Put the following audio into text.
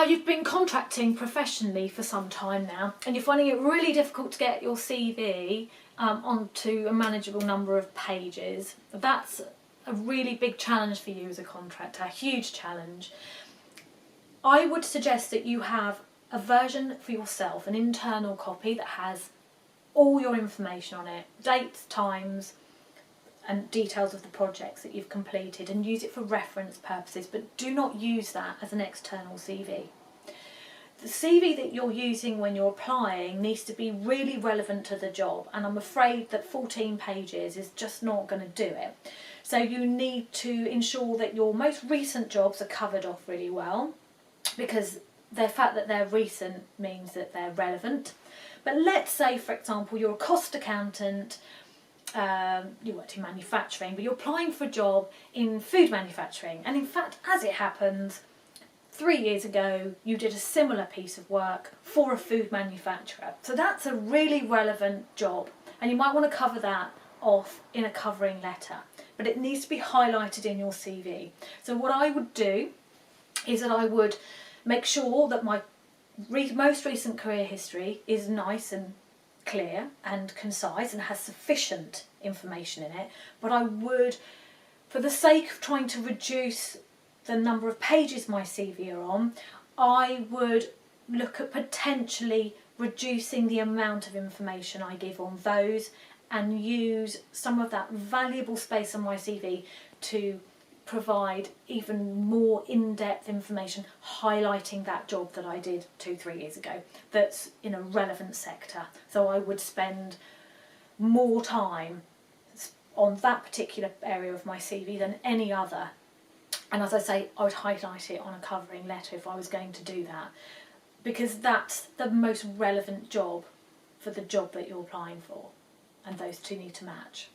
you've been contracting professionally for some time now, and you're finding it really difficult to get your CV onto a manageable number of pages. That's a really big challenge for you as a contractor, a huge challenge. I would suggest that you have a version for yourself, an internal copy that has all your information on it, dates, times, and details of the projects that you've completed, and use it for reference purposes, but do not use that as an external CV. The CV that you're using when you're applying needs to be really relevant to the job, and I'm afraid that 14 pages is just not going to do it. So you need to ensure that your most recent jobs are covered off really well, because the fact that they're recent means that they're relevant. But let's say, for example, you're a cost accountant, you worked in manufacturing, but you're applying for a job in food manufacturing, and in fact, as it happens, 3 years ago you did a similar piece of work for a food manufacturer. So that's a really relevant job, and you might want to cover that off in a covering letter, but it needs to be highlighted in your CV. So what I would do is that I would make sure that my most recent career history is nice and clear and concise and has sufficient information in it, but I would, for the sake of trying to reduce the number of pages my CV are on, I would look at potentially reducing the amount of information I give on those, and use some of that valuable space on my CV to provide even more in-depth information highlighting that job that I did 2-3 years ago that's in a relevant sector. So I would spend more time on that particular area of my CV than any other, and as I say, I would highlight it on a covering letter if I was going to do that, because that's the most relevant job for the job that you're applying for, and those two need to match.